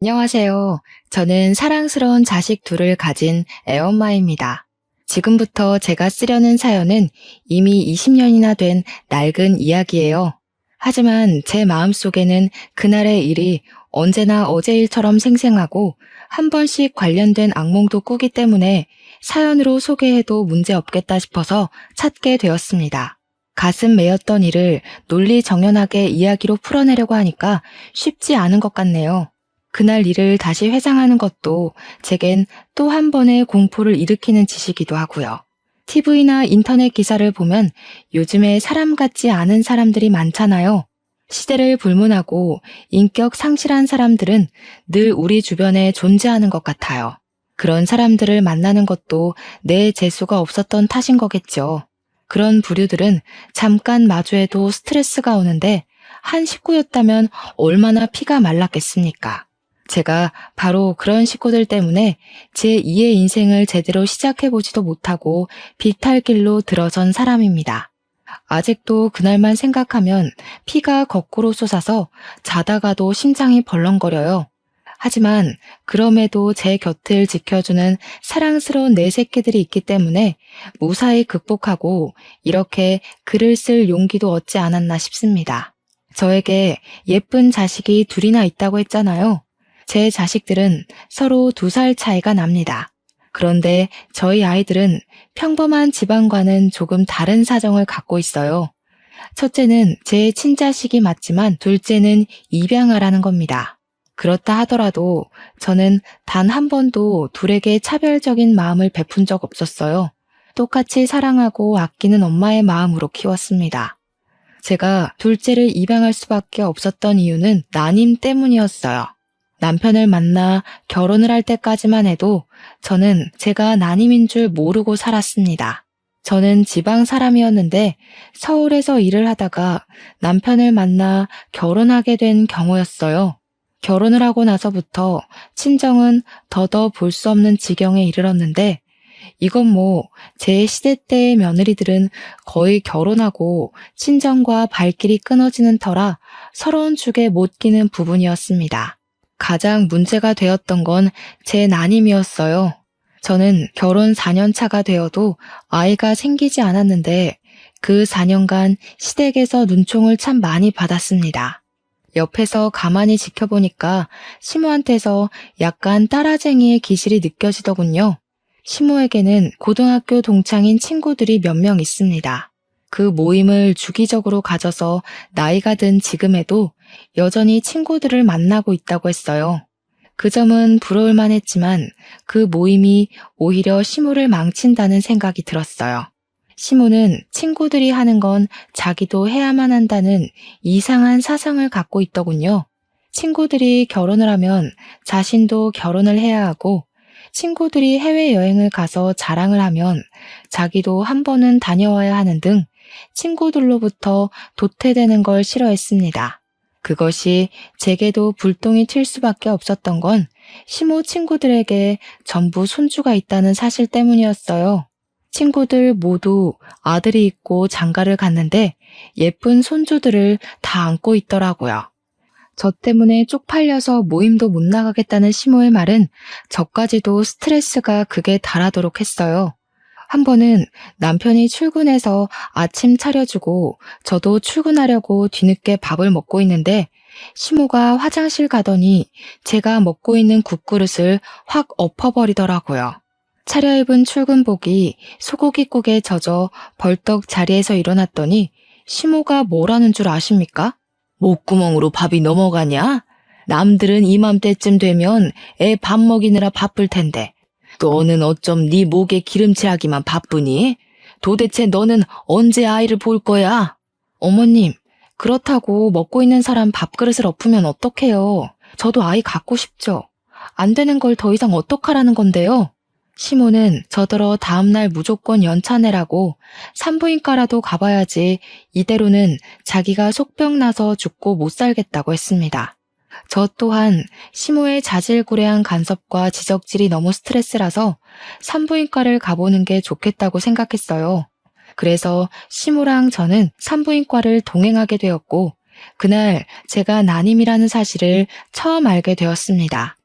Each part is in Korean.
안녕하세요. 저는 사랑스러운 자식 둘을 가진 애엄마입니다. 지금부터 제가 쓰려는 사연은 이미 20년이나 된 낡은 이야기예요. 하지만 제 마음속에는 그날의 일이 언제나 어제 일처럼 생생하고 한 번씩 관련된 악몽도 꾸기 때문에 사연으로 소개해도 문제없겠다 싶어서 찾게 되었습니다. 가슴 메였던 일을 논리정연하게 이야기로 풀어내려고 하니까 쉽지 않은 것 같네요. 그날 일을 다시 회상하는 것도 제겐 또 한 번의 공포를 일으키는 짓이기도 하고요. TV나 인터넷 기사를 보면 요즘에 사람 같지 않은 사람들이 많잖아요. 시대를 불문하고 인격 상실한 사람들은 늘 우리 주변에 존재하는 것 같아요. 그런 사람들을 만나는 것도 내 재수가 없었던 탓인 거겠죠. 그런 부류들은 잠깐 마주해도 스트레스가 오는데 한 식구였다면 얼마나 피가 말랐겠습니까? 제가 바로 그런 식구들 때문에 제2의 인생을 제대로 시작해보지도 못하고 비탈길로 들어선 사람입니다. 아직도 그날만 생각하면 피가 거꾸로 솟아서 자다가도 심장이 벌렁거려요. 하지만 그럼에도 제 곁을 지켜주는 사랑스러운 내 새끼들이 있기 때문에 무사히 극복하고 이렇게 글을 쓸 용기도 얻지 않았나 싶습니다. 저에게 예쁜 자식이 둘이나 있다고 했잖아요. 제 자식들은 서로 2살 차이가 납니다. 그런데 저희 아이들은 평범한 집안과는 조금 다른 사정을 갖고 있어요. 첫째는 제 친자식이 맞지만 둘째는 입양아라는 겁니다. 그렇다 하더라도 저는 단 한 번도 둘에게 차별적인 마음을 베푼 적 없었어요. 똑같이 사랑하고 아끼는 엄마의 마음으로 키웠습니다. 제가 둘째를 입양할 수밖에 없었던 이유는 난임 때문이었어요. 남편을 만나 결혼을 할 때까지만 해도 저는 제가 난임인 줄 모르고 살았습니다. 저는 지방 사람이었는데 서울에서 일을 하다가 남편을 만나 결혼하게 된 경우였어요. 결혼을 하고 나서부터 친정은 더더 볼 수 없는 지경에 이르렀는데 이건 뭐 제 시대 때의 며느리들은 거의 결혼하고 친정과 발길이 끊어지는 터라 서러운 축에 못 끼는 부분이었습니다. 가장 문제가 되었던 건 제 난임이었어요. 저는 결혼 4년 차가 되어도 아이가 생기지 않았는데 그 4년간 시댁에서 눈총을 참 많이 받았습니다. 옆에서 가만히 지켜보니까 시모한테서 약간 따라쟁이의 기질이 느껴지더군요. 시모에게는 고등학교 동창인 친구들이 몇 명 있습니다. 그 모임을 주기적으로 가져서 나이가 든 지금에도 여전히 친구들을 만나고 있다고 했어요. 그 점은 부러울만 했지만 그 모임이 오히려 시모를 망친다는 생각이 들었어요. 시모는 친구들이 하는 건 자기도 해야만 한다는 이상한 사상을 갖고 있더군요. 친구들이 결혼을 하면 자신도 결혼을 해야 하고 친구들이 해외여행을 가서 자랑을 하면 자기도 한 번은 다녀와야 하는 등 친구들로부터 도태되는 걸 싫어했습니다. 그것이 제게도 불똥이 튈 수밖에 없었던 건 시모 친구들에게 전부 손주가 있다는 사실 때문이었어요. 친구들 모두 아들이 있고 장가를 갔는데 예쁜 손주들을 다 안고 있더라고요. 저 때문에 쪽팔려서 모임도 못 나가겠다는 시모의 말은 저까지도 스트레스가 극에 달하도록 했어요. 한 번은 남편이 출근해서 아침 차려주고 저도 출근하려고 뒤늦게 밥을 먹고 있는데 시모가 화장실 가더니 제가 먹고 있는 국그릇을 확 엎어버리더라고요. 차려입은 출근복이 소고기국에 젖어 벌떡 자리에서 일어났더니 시모가 뭐라는 줄 아십니까? 목구멍으로 밥이 넘어가냐? 남들은 이맘때쯤 되면 애 밥 먹이느라 바쁠 텐데 너는 어쩜 네 목에 기름칠하기만 바쁘니? 도대체 너는 언제 아이를 볼 거야? 어머님, 그렇다고 먹고 있는 사람 밥그릇을 엎으면 어떡해요? 저도 아이 갖고 싶죠. 안 되는 걸 더 이상 어떡하라는 건데요? 시모는 저더러 다음날 무조건 연차 내라고 산부인과라도 가봐야지 이대로는 자기가 속병 나서 죽고 못 살겠다고 했습니다. 저 또한 시모의 자질구레한 간섭과 지적질이 너무 스트레스라서 산부인과를 가보는 게 좋겠다고 생각했어요. 그래서 시모랑 저는 산부인과를 동행하게 되었고 그날 제가 난임이라는 사실을 처음 알게 되었습니다.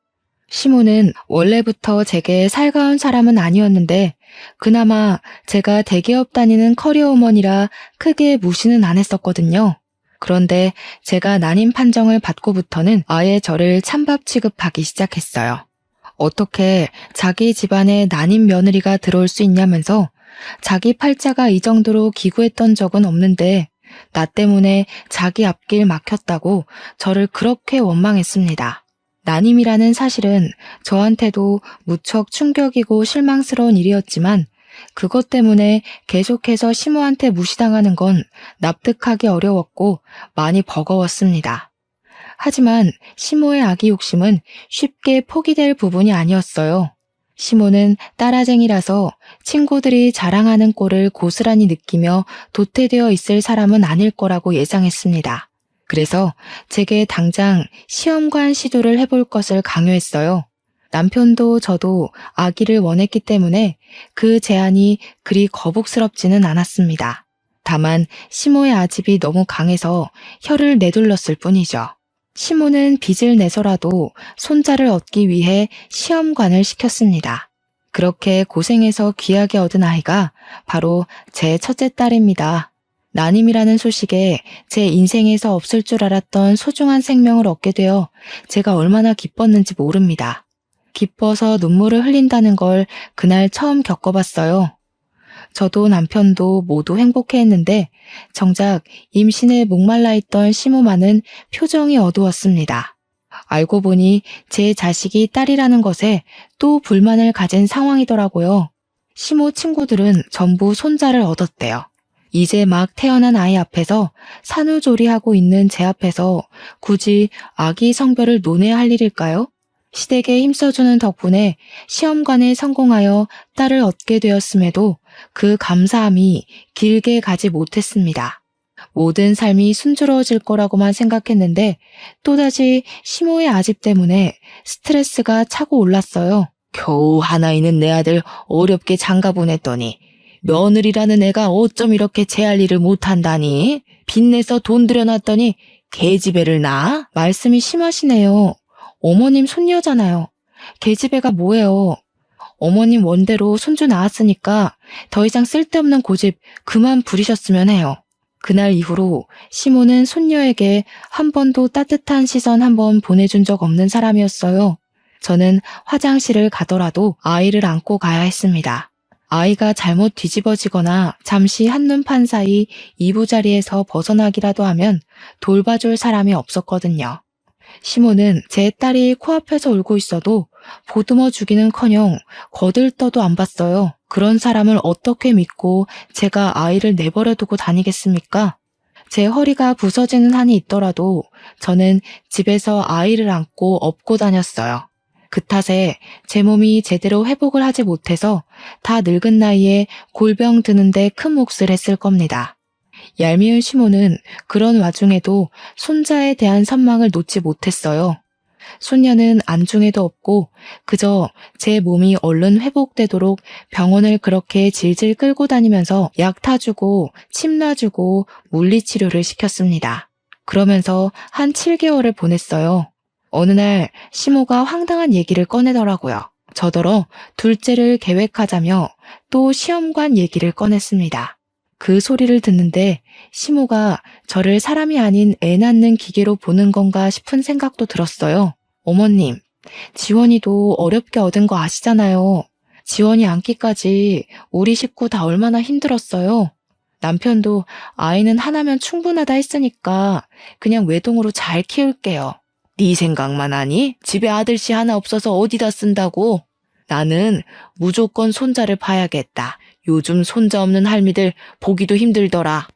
시모는 원래부터 제게 살가운 사람은 아니었는데 그나마 제가 대기업 다니는 커리어우먼이라 크게 무시는 안 했었거든요. 그런데 제가 난임 판정을 받고부터는 아예 저를 찬밥 취급하기 시작했어요. 어떻게 자기 집안에 난임 며느리가 들어올 수 있냐면서 자기 팔자가 이 정도로 기구했던 적은 없는데 나 때문에 자기 앞길 막혔다고 저를 그렇게 원망했습니다. 난임이라는 사실은 저한테도 무척 충격이고 실망스러운 일이었지만 그것 때문에 계속해서 시모한테 무시당하는 건 납득하기 어려웠고 많이 버거웠습니다. 하지만 시모의 아기 욕심은 쉽게 포기될 부분이 아니었어요. 시모는 따라쟁이라서 친구들이 자랑하는 꼴을 고스란히 느끼며 도태되어 있을 사람은 아닐 거라고 예상했습니다. 그래서 제게 당장 시험관 시도를 해볼 것을 강요했어요. 남편도 저도 아기를 원했기 때문에 그 제안이 그리 거북스럽지는 않았습니다. 다만 시모의 아집이 너무 강해서 혀를 내둘렀을 뿐이죠. 시모는 빚을 내서라도 손자를 얻기 위해 시험관을 시켰습니다. 그렇게 고생해서 귀하게 얻은 아이가 바로 제 첫째 딸입니다. 난임이라는 소식에 제 인생에서 없을 줄 알았던 소중한 생명을 얻게 되어 제가 얼마나 기뻤는지 모릅니다. 기뻐서 눈물을 흘린다는 걸 그날 처음 겪어봤어요. 저도 남편도 모두 행복해했는데 정작 임신에 목말라 있던 시모만은 표정이 어두웠습니다. 알고 보니 제 자식이 딸이라는 것에 또 불만을 가진 상황이더라고요. 시모 친구들은 전부 손자를 얻었대요. 이제 막 태어난 아이 앞에서 산후조리하고 있는 제 앞에서 굳이 아기 성별을 논해야 할 일일까요? 시댁에 힘써주는 덕분에 시험관에 성공하여 딸을 얻게 되었음에도 그 감사함이 길게 가지 못했습니다. 모든 삶이 순조로워질 거라고만 생각했는데 또다시 시모의 아집 때문에 스트레스가 차고 올랐어요. 겨우 하나 있는 내 아들 어렵게 장가 보냈더니 며느리라는 애가 어쩜 이렇게 제 할 일을 못한다니? 빚내서 돈 들여놨더니 계집애를 낳아? 말씀이 심하시네요. 어머님 손녀잖아요. 계집애가 뭐예요? 어머님 원대로 손주 낳았으니까 더 이상 쓸데없는 고집 그만 부리셨으면 해요. 그날 이후로 시모는 손녀에게 한 번도 따뜻한 시선 한 번 보내준 적 없는 사람이었어요. 저는 화장실을 가더라도 아이를 안고 가야 했습니다. 아이가 잘못 뒤집어지거나 잠시 한눈 판 사이 이부자리에서 벗어나기라도 하면 돌봐줄 사람이 없었거든요. 시모는 제 딸이 코앞에서 울고 있어도 보듬어 주기는커녕 거들떠도 안 봤어요. 그런 사람을 어떻게 믿고 제가 아이를 내버려 두고 다니겠습니까? 제 허리가 부서지는 한이 있더라도 저는 집에서 아이를 안고 업고 다녔어요. 그 탓에 제 몸이 제대로 회복을 하지 못해서 다 늙은 나이에 골병 드는데 큰 몫을 했을 겁니다. 얄미운 시모는 그런 와중에도 손자에 대한 선망을 놓지 못했어요. 손녀는 안중에도 없고 그저 제 몸이 얼른 회복되도록 병원을 그렇게 질질 끌고 다니면서 약 타주고 침 놔주고 물리치료를 시켰습니다. 그러면서 한 7개월을 보냈어요. 어느 날 시모가 황당한 얘기를 꺼내더라고요. 저더러 둘째를 계획하자며 또 시험관 얘기를 꺼냈습니다. 그 소리를 듣는데 시모가 저를 사람이 아닌 애 낳는 기계로 보는 건가 싶은 생각도 들었어요. 어머님, 지원이도 어렵게 얻은 거 아시잖아요. 지원이 안기까지 우리 식구 다 얼마나 힘들었어요. 남편도 아이는 하나면 충분하다 했으니까 그냥 외동으로 잘 키울게요. 네 생각만 하니? 집에 아들씨 하나 없어서 어디다 쓴다고? 나는 무조건 손자를 봐야겠다. 요즘 손자 없는 할미들 보기도 힘들더라.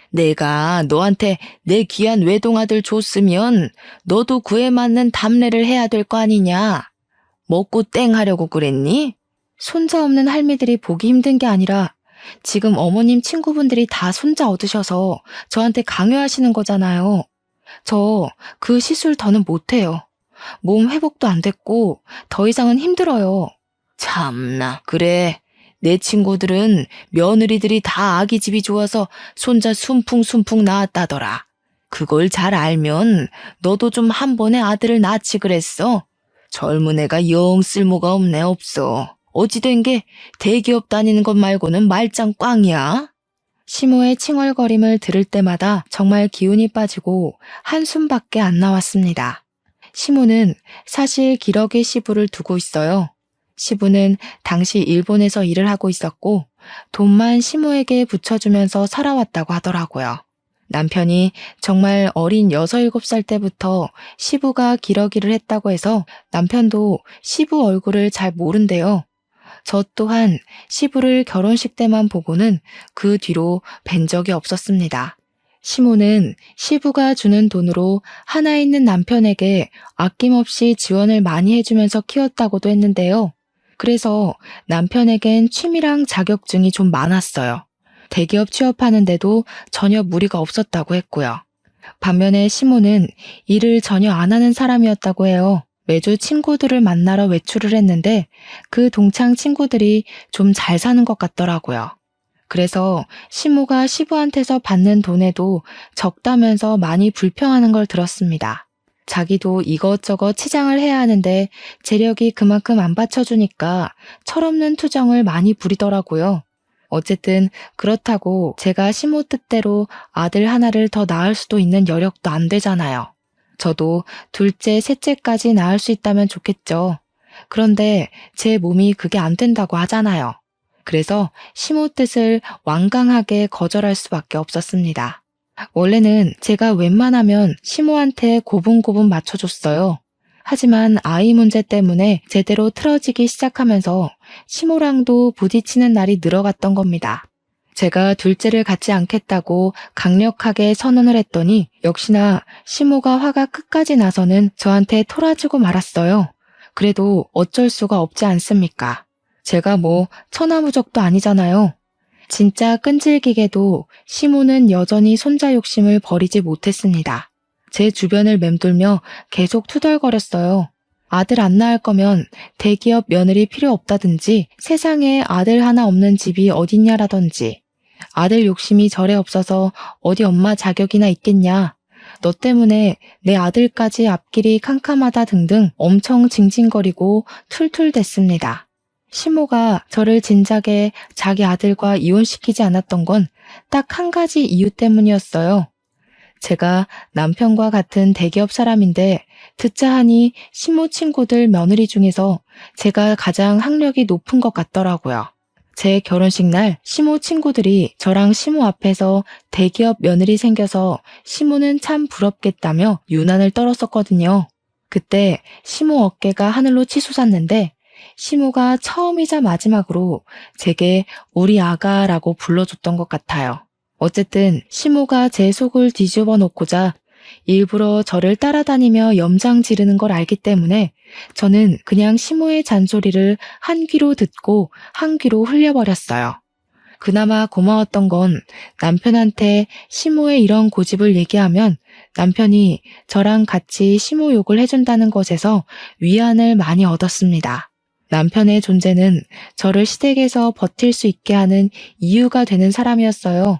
내가 너한테 내 귀한 외동아들 줬으면 너도 그에 맞는 답례를 해야 될 거 아니냐? 먹고 땡 하려고 그랬니? 손자 없는 할미들이 보기 힘든 게 아니라 지금 어머님 친구분들이 다 손자 얻으셔서 저한테 강요하시는 거잖아요. 저 그 시술 더는 못해요. 몸 회복도 안 됐고 더 이상은 힘들어요. 참나, 그래. 내 친구들은 며느리들이 다 아기 집이 좋아서 손자 숨풍숨풍 낳았다더라. 그걸 잘 알면 너도 좀 한 번에 아들을 낳지 그랬어. 젊은 애가 영 쓸모가 없네 없어. 어찌 된 게 대기업 다니는 것 말고는 말짱 꽝이야. 시모의 칭얼거림을 들을 때마다 정말 기운이 빠지고 한숨밖에 안 나왔습니다. 시모는 사실 기러기 시부를 두고 있어요. 시부는 당시 일본에서 일을 하고 있었고 돈만 시모에게 붙여주면서 살아왔다고 하더라고요. 남편이 정말 어린 6, 7살 때부터 시부가 기러기를 했다고 해서 남편도 시부 얼굴을 잘 모른대요. 저 또한 시부를 결혼식 때만 보고는 그 뒤로 뵌 적이 없었습니다. 시모는 시부가 주는 돈으로 하나 있는 남편에게 아낌없이 지원을 많이 해주면서 키웠다고도 했는데요. 그래서 남편에겐 취미랑 자격증이 좀 많았어요. 대기업 취업하는데도 전혀 무리가 없었다고 했고요. 반면에 시모는 일을 전혀 안 하는 사람이었다고 해요. 매주 친구들을 만나러 외출을 했는데 그 동창 친구들이 좀 잘 사는 것 같더라고요. 그래서 시모가 시부한테서 받는 돈에도 적다면서 많이 불평하는 걸 들었습니다. 자기도 이것저것 치장을 해야 하는데 재력이 그만큼 안 받쳐주니까 철없는 투정을 많이 부리더라고요. 어쨌든 그렇다고 제가 시모 뜻대로 아들 하나를 더 낳을 수도 있는 여력도 안 되잖아요. 저도 둘째, 셋째까지 낳을 수 있다면 좋겠죠. 그런데 제 몸이 그게 안 된다고 하잖아요. 그래서 시모 뜻을 완강하게 거절할 수밖에 없었습니다. 원래는 제가 웬만하면 시모한테 고분고분 맞춰줬어요. 하지만 아이 문제 때문에 제대로 틀어지기 시작하면서 시모랑도 부딪히는 날이 늘어갔던 겁니다. 제가 둘째를 갖지 않겠다고 강력하게 선언을 했더니 역시나 시모가 화가 끝까지 나서는 저한테 토라지고 말았어요. 그래도 어쩔 수가 없지 않습니까? 제가 뭐 천하무적도 아니잖아요. 진짜 끈질기게도 시모는 여전히 손자 욕심을 버리지 못했습니다. 제 주변을 맴돌며 계속 투덜거렸어요. 아들 안 낳을 거면 대기업 며느리 필요 없다든지 세상에 아들 하나 없는 집이 어딨냐라든지 아들 욕심이 절에 없어서 어디 엄마 자격이나 있겠냐. 너 때문에 내 아들까지 앞길이 캄캄하다 등등 엄청 징징거리고 툴툴댔습니다. 시모가 저를 진작에 자기 아들과 이혼시키지 않았던 건 딱 한 가지 이유 때문이었어요. 제가 남편과 같은 대기업 사람인데 듣자 하니 시모 친구들 며느리 중에서 제가 가장 학력이 높은 것 같더라고요. 제 결혼식 날 시모 친구들이 저랑 시모 앞에서 대기업 며느리 생겨서 시모는 참 부럽겠다며 유난을 떨었었거든요. 그때 시모 어깨가 하늘로 치솟았는데 시모가 처음이자 마지막으로 제게 우리 아가라고 불러줬던 것 같아요. 어쨌든 시모가 제 속을 뒤집어 놓고자 일부러 저를 따라다니며 염장 지르는 걸 알기 때문에 저는 그냥 시모의 잔소리를 한 귀로 듣고 한 귀로 흘려버렸어요. 그나마 고마웠던 건 남편한테 시모의 이런 고집을 얘기하면 남편이 저랑 같이 시모 욕을 해준다는 것에서 위안을 많이 얻었습니다. 남편의 존재는 저를 시댁에서 버틸 수 있게 하는 이유가 되는 사람이었어요.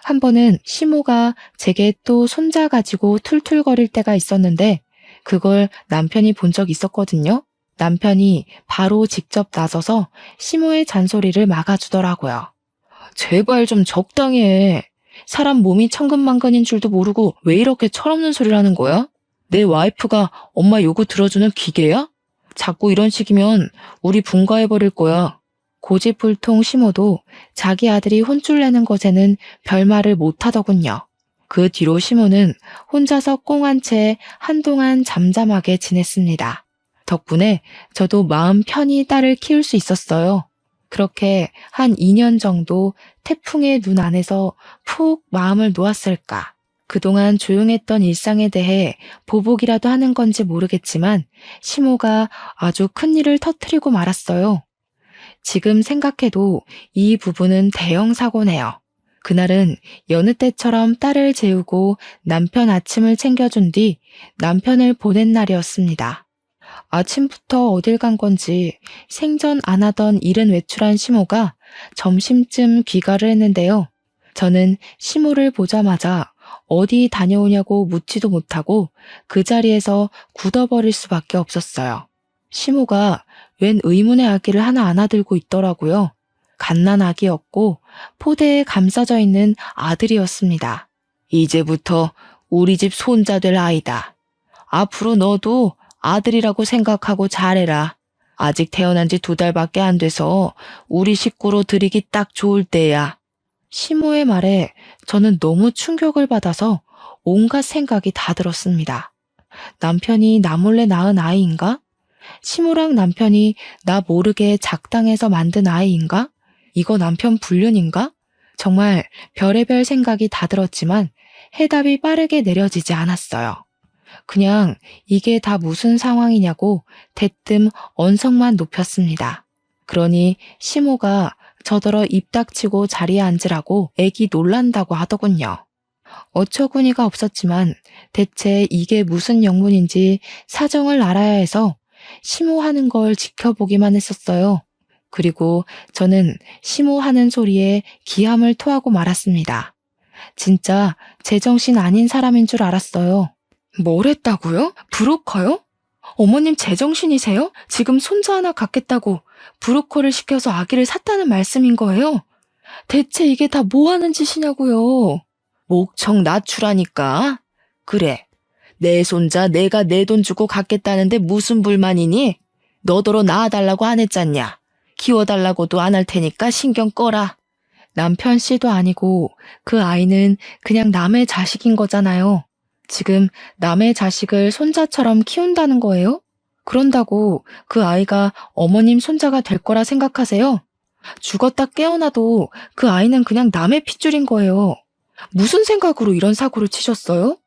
한 번은 시모가 제게 또 손자 가지고 툴툴거릴 때가 있었는데 그걸 남편이 본 적 있었거든요. 남편이 바로 직접 나서서 시모의 잔소리를 막아주더라고요. 제발 좀 적당히 해. 사람 몸이 천근만근인 줄도 모르고 왜 이렇게 철없는 소리를 하는 거야? 내 와이프가 엄마 요구 들어주는 기계야? 자꾸 이런 식이면 우리 분가해버릴 거야. 고집불통 시모도 자기 아들이 혼쭐 내는 것에는 별말을 못하더군요. 그 뒤로 시모는 혼자서 꽁한 채 한동안 잠잠하게 지냈습니다. 덕분에 저도 마음 편히 딸을 키울 수 있었어요. 그렇게 한 2년 정도 태풍의 눈 안에서 푹 마음을 놓았을까. 그동안 조용했던 일상에 대해 보복이라도 하는 건지 모르겠지만 시모가 아주 큰일을 터뜨리고 말았어요. 지금 생각해도 이 부분은 대형 사고네요. 그날은 여느 때처럼 딸을 재우고 남편 아침을 챙겨준 뒤 남편을 보낸 날이었습니다. 아침부터 어딜 간 건지 생전 안 하던 일은 외출한 시모가 점심쯤 귀가를 했는데요. 저는 시모를 보자마자 어디 다녀오냐고 묻지도 못하고 그 자리에서 굳어버릴 수밖에 없었어요. 시모가 웬 의문의 아기를 하나 안아들고 있더라고요. 갓난아기였고 포대에 감싸져 있는 아들이었습니다. 이제부터 우리 집 손자 될 아이다. 앞으로 너도 아들이라고 생각하고 잘해라. 아직 태어난 지 2달밖에 안 돼서 우리 식구로 들이기 딱 좋을 때야. 시모의 말에 저는 너무 충격을 받아서 온갖 생각이 다 들었습니다. 남편이 나 몰래 낳은 아이인가? 시모랑 남편이 나 모르게 작당해서 만든 아이인가? 이거 남편 불륜인가? 정말 별의별 생각이 다 들었지만 해답이 빠르게 내려지지 않았어요. 그냥 이게 다 무슨 상황이냐고 대뜸 언성만 높였습니다. 그러니 시모가 저더러 입 닥치고 자리에 앉으라고 애기 놀란다고 하더군요. 어처구니가 없었지만 대체 이게 무슨 영문인지 사정을 알아야 해서 시모하는 걸 지켜보기만 했었어요. 그리고 저는 시모하는 소리에 기함을 토하고 말았습니다. 진짜 제정신 아닌 사람인 줄 알았어요. 뭘 했다고요? 브로커요? 어머님 제정신이세요? 지금 손자 하나 갖겠다고 브로커를 시켜서 아기를 샀다는 말씀인 거예요? 대체 이게 다 뭐 하는 짓이냐고요? 목청 낮추라니까. 그래, 내 손자 내가 내 돈 주고 갖겠다는데 무슨 불만이니? 너더러 낳아달라고 안 했잖냐? 키워달라고도 안 할 테니까 신경 꺼라. 남편 씨도 아니고 그 아이는 그냥 남의 자식인 거잖아요. 지금 남의 자식을 손자처럼 키운다는 거예요? 그런다고 그 아이가 어머님 손자가 될 거라 생각하세요? 죽었다 깨어나도 그 아이는 그냥 남의 핏줄인 거예요. 무슨 생각으로 이런 사고를 치셨어요?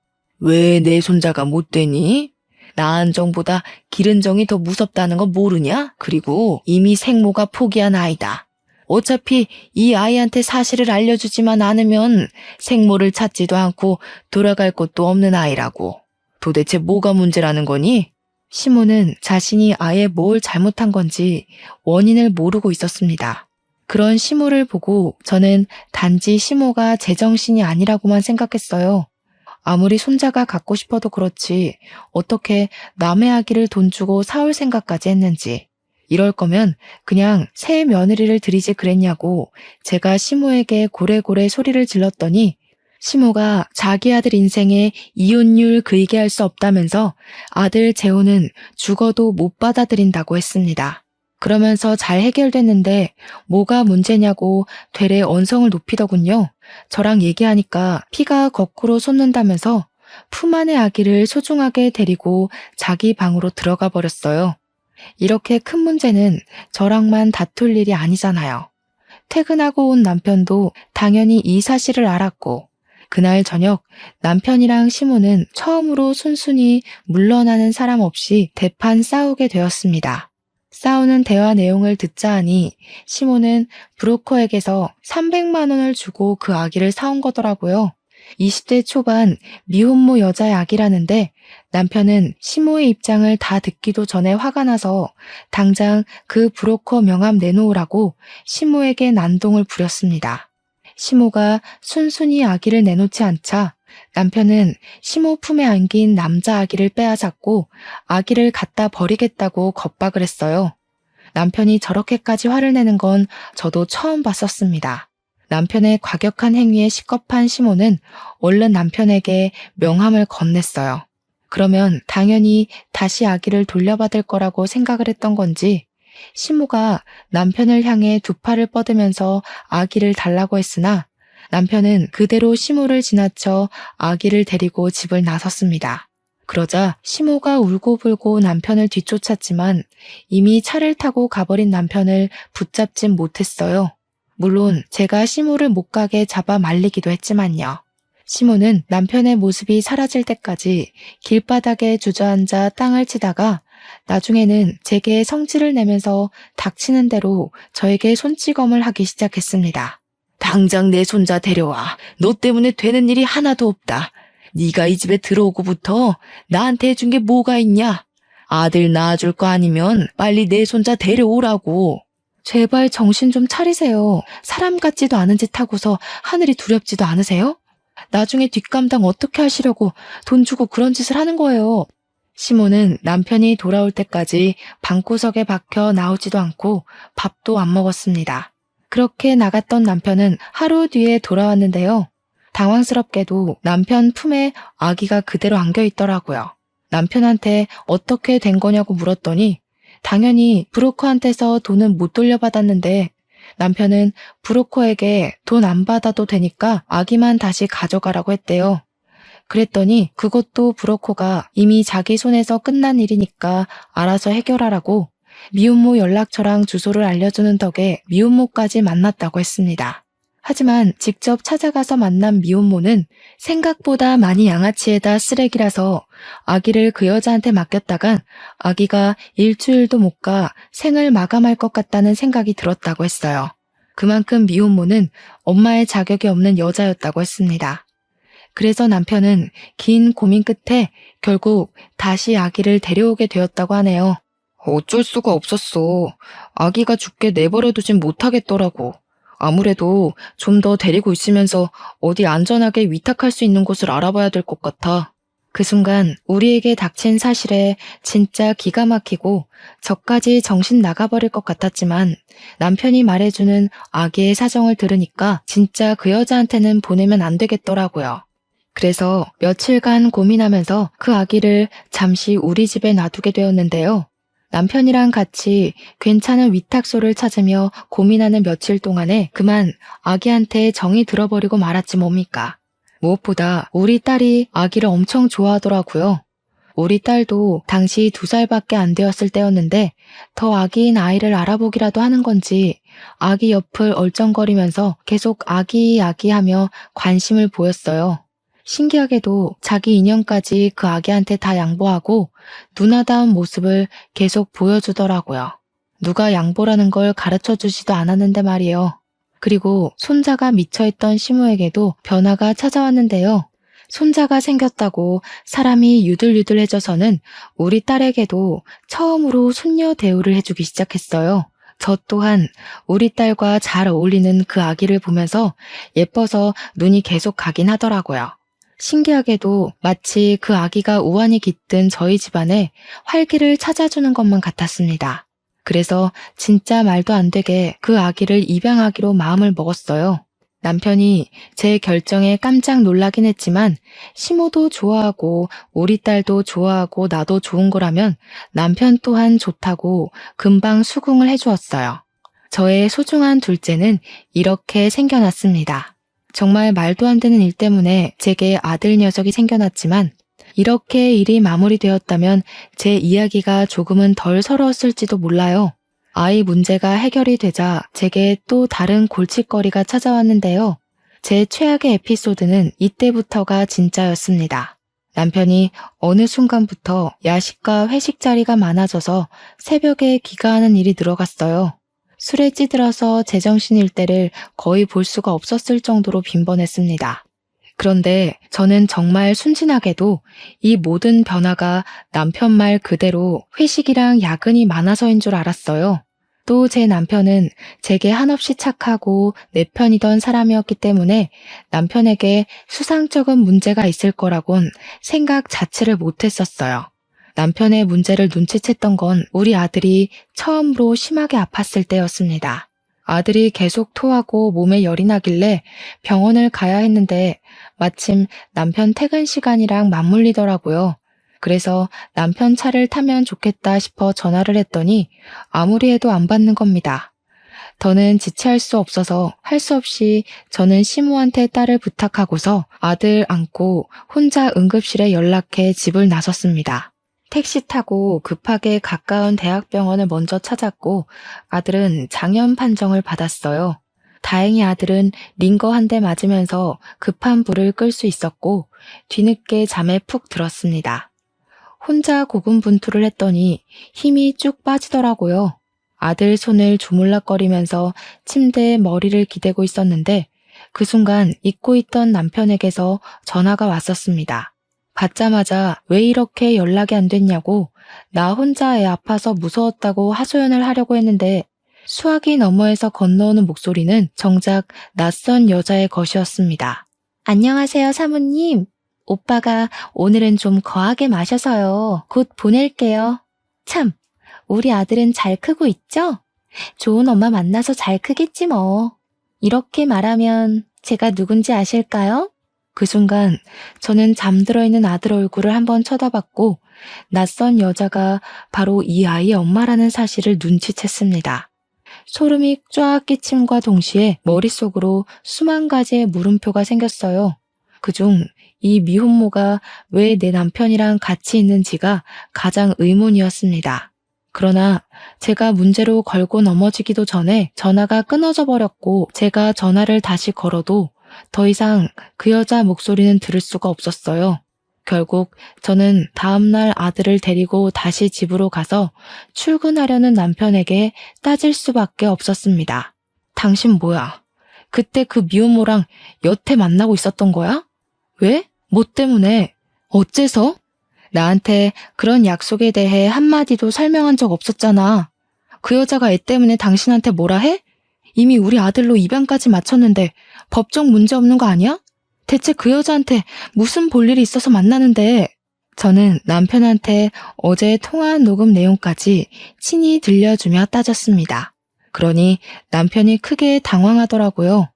왜 내 손자가 못 되니? 낳은 정보다 기른 정이 더 무섭다는 거 모르냐? 그리고 이미 생모가 포기한 아이다. 어차피 이 아이한테 사실을 알려주지만 않으면 생모를 찾지도 않고 돌아갈 곳도 없는 아이라고. 도대체 뭐가 문제라는 거니? 시모는 자신이 아예 뭘 잘못한 건지 원인을 모르고 있었습니다. 그런 시모를 보고 저는 단지 시모가 제정신이 아니라고만 생각했어요. 아무리 손자가 갖고 싶어도 그렇지 어떻게 남의 아기를 돈 주고 사올 생각까지 했는지. 이럴 거면 그냥 새 며느리를 들이지 그랬냐고 제가 시모에게 고래고래 소리를 질렀더니 시모가 자기 아들 인생에 이혼율 그이게 할 수 없다면서 아들 재혼은 죽어도 못 받아들인다고 했습니다. 그러면서 잘 해결됐는데 뭐가 문제냐고 되레 언성을 높이더군요. 저랑 얘기하니까 피가 거꾸로 솟는다면서 품 안의 아기를 소중하게 데리고 자기 방으로 들어가 버렸어요. 이렇게 큰 문제는 저랑만 다툴 일이 아니잖아요. 퇴근하고 온 남편도 당연히 이 사실을 알았고 그날 저녁 남편이랑 시모는 처음으로 순순히 물러나는 사람 없이 대판 싸우게 되었습니다. 싸우는 대화 내용을 듣자 하니 시모는 브로커에게서 300만 원을 주고 그 아기를 사온 거더라고요. 20대 초반 미혼모 여자의 아기라는데 남편은 시모의 입장을 다 듣기도 전에 화가 나서 당장 그 브로커 명함 내놓으라고 시모에게 난동을 부렸습니다. 시모가 순순히 아기를 내놓지 않자 남편은 시모 품에 안긴 남자 아기를 빼앗았고 아기를 갖다 버리겠다고 겁박을 했어요. 남편이 저렇게까지 화를 내는 건 저도 처음 봤었습니다. 남편의 과격한 행위에 식겁한 시모는 얼른 남편에게 명함을 건넸어요. 그러면 당연히 다시 아기를 돌려받을 거라고 생각을 했던 건지 시모가 남편을 향해 두 팔을 뻗으면서 아기를 달라고 했으나 남편은 그대로 시모를 지나쳐 아기를 데리고 집을 나섰습니다. 그러자 시모가 울고불고 남편을 뒤쫓았지만 이미 차를 타고 가버린 남편을 붙잡진 못했어요. 물론 제가 시모를 못 가게 잡아 말리기도 했지만요. 시모는 남편의 모습이 사라질 때까지 길바닥에 주저앉아 땅을 치다가 나중에는 제게 성질을 내면서 닥치는 대로 저에게 손찌검을 하기 시작했습니다. 당장 내 손자 데려와. 너 때문에 되는 일이 하나도 없다. 네가 이 집에 들어오고부터 나한테 해준 게 뭐가 있냐? 아들 낳아줄 거 아니면 빨리 내 손자 데려오라고. 제발 정신 좀 차리세요. 사람 같지도 않은 짓 하고서 하늘이 두렵지도 않으세요? 나중에 뒷감당 어떻게 하시려고 돈 주고 그런 짓을 하는 거예요. 시모는 남편이 돌아올 때까지 방구석에 박혀 나오지도 않고 밥도 안 먹었습니다. 그렇게 나갔던 남편은 하루 뒤에 돌아왔는데요. 당황스럽게도 남편 품에 아기가 그대로 안겨 있더라고요. 남편한테 어떻게 된 거냐고 물었더니 당연히 브로커한테서 돈은 못 돌려받았는데 남편은 브로커에게 돈 안 받아도 되니까 아기만 다시 가져가라고 했대요. 그랬더니 그것도 브로커가 이미 자기 손에서 끝난 일이니까 알아서 해결하라고 미혼모 연락처랑 주소를 알려주는 덕에 미혼모까지 만났다고 했습니다. 하지만 직접 찾아가서 만난 미혼모는 생각보다 많이 양아치에다 쓰레기라서 아기를 그 여자한테 맡겼다간 아기가 일주일도 못 가 생을 마감할 것 같다는 생각이 들었다고 했어요. 그만큼 미혼모는 엄마의 자격이 없는 여자였다고 했습니다. 그래서 남편은 긴 고민 끝에 결국 다시 아기를 데려오게 되었다고 하네요. 어쩔 수가 없었어. 아기가 죽게 내버려두진 못하겠더라고. 아무래도 좀 더 데리고 있으면서 어디 안전하게 위탁할 수 있는 곳을 알아봐야 될 것 같아. 그 순간 우리에게 닥친 사실에 진짜 기가 막히고 저까지 정신 나가버릴 것 같았지만 남편이 말해주는 아기의 사정을 들으니까 진짜 그 여자한테는 보내면 안 되겠더라고요. 그래서 며칠간 고민하면서 그 아기를 잠시 우리 집에 놔두게 되었는데요. 남편이랑 같이 괜찮은 위탁소를 찾으며 고민하는 며칠 동안에 그만 아기한테 정이 들어버리고 말았지 뭡니까. 무엇보다 우리 딸이 아기를 엄청 좋아하더라고요. 우리 딸도 당시 2살밖에 안 되었을 때였는데 더 아기인 아이를 알아보기라도 하는 건지 아기 옆을 얼쩡거리면서 계속 아기 하며 관심을 보였어요. 신기하게도 자기 인형까지 그 아기한테 다 양보하고 누나다운 모습을 계속 보여주더라고요. 누가 양보라는 걸 가르쳐 주지도 않았는데 말이에요. 그리고 손자가 미쳐있던 시모에게도 변화가 찾아왔는데요. 손자가 생겼다고 사람이 유들유들해져서는 우리 딸에게도 처음으로 손녀 대우를 해주기 시작했어요. 저 또한 우리 딸과 잘 어울리는 그 아기를 보면서 예뻐서 눈이 계속 가긴 하더라고요. 신기하게도 마치 그 아기가 우환이 깃든 저희 집안에 활기를 찾아주는 것만 같았습니다. 그래서 진짜 말도 안 되게 그 아기를 입양하기로 마음을 먹었어요. 남편이 제 결정에 깜짝 놀라긴 했지만 시모도 좋아하고 우리 딸도 좋아하고 나도 좋은 거라면 남편 또한 좋다고 금방 수긍을 해주었어요. 저의 소중한 둘째는 이렇게 생겨났습니다. 정말 말도 안 되는 일 때문에 제게 아들 녀석이 생겨났지만 이렇게 일이 마무리되었다면 제 이야기가 조금은 덜 서러웠을지도 몰라요. 아이 문제가 해결이 되자 제게 또 다른 골칫거리가 찾아왔는데요. 제 최악의 에피소드는 이때부터가 진짜였습니다. 남편이 어느 순간부터 야식과 회식 자리가 많아져서 새벽에 귀가하는 일이 늘어갔어요. 술에 찌들어서 제정신일 때를 거의 볼 수가 없었을 정도로 빈번했습니다. 그런데 저는 정말 순진하게도 이 모든 변화가 남편 말 그대로 회식이랑 야근이 많아서인 줄 알았어요. 또 제 남편은 제게 한없이 착하고 내 편이던 사람이었기 때문에 남편에게 수상쩍은 문제가 있을 거라곤 생각 자체를 못했었어요. 남편의 문제를 눈치챘던 건 우리 아들이 처음으로 심하게 아팠을 때였습니다. 아들이 계속 토하고 몸에 열이 나길래 병원을 가야 했는데 마침 남편 퇴근 시간이랑 맞물리더라고요. 그래서 남편 차를 타면 좋겠다 싶어 전화를 했더니 아무리 해도 안 받는 겁니다. 더는 지체할 수 없어서 할 수 없이 저는 시모한테 딸을 부탁하고서 아들 안고 혼자 응급실에 연락해 집을 나섰습니다. 택시 타고 급하게 가까운 대학병원을 먼저 찾았고 아들은 장염 판정을 받았어요. 다행히 아들은 링거 한 대 맞으면서 급한 불을 끌 수 있었고 뒤늦게 잠에 푹 들었습니다. 혼자 고군분투를 했더니 힘이 쭉 빠지더라고요. 아들 손을 조물락거리면서 침대에 머리를 기대고 있었는데 그 순간 잊고 있던 남편에게서 전화가 왔었습니다. 받자마자 왜 이렇게 연락이 안 됐냐고 나 혼자 애 아파서 무서웠다고 하소연을 하려고 했는데 수화기 너머에서 건너오는 목소리는 정작 낯선 여자의 것이었습니다. 안녕하세요, 사모님. 오빠가 오늘은 좀 거하게 마셔서요. 곧 보낼게요. 참, 우리 아들은 잘 크고 있죠? 좋은 엄마 만나서 잘 크겠지 뭐. 이렇게 말하면 제가 누군지 아실까요? 그 순간 저는 잠들어 있는 아들 얼굴을 한번 쳐다봤고 낯선 여자가 바로 이 아이의 엄마라는 사실을 눈치챘습니다. 소름이 쫙 끼침과 동시에 머릿속으로 수만 가지의 물음표가 생겼어요. 그중 이 미혼모가 왜 내 남편이랑 같이 있는지가 가장 의문이었습니다. 그러나 제가 문제로 걸고 넘어지기도 전에 전화가 끊어져 버렸고 제가 전화를 다시 걸어도 더 이상 그 여자 목소리는 들을 수가 없었어요. 결국 저는 다음날 아들을 데리고 다시 집으로 가서 출근하려는 남편에게 따질 수밖에 없었습니다. 당신 뭐야? 그때 그 미혼모랑 여태 만나고 있었던 거야? 왜? 뭐 때문에? 어째서? 나한테 그런 약속에 대해 한마디도 설명한 적 없었잖아. 그 여자가 애 때문에 당신한테 뭐라 해? 이미 우리 아들로 입양까지 마쳤는데 법적 문제 없는 거 아니야? 대체 그 여자한테 무슨 볼일이 있어서 만나는데? 저는 남편한테 어제 통화한 녹음 내용까지 친히 들려주며 따졌습니다. 그러니 남편이 크게 당황하더라고요.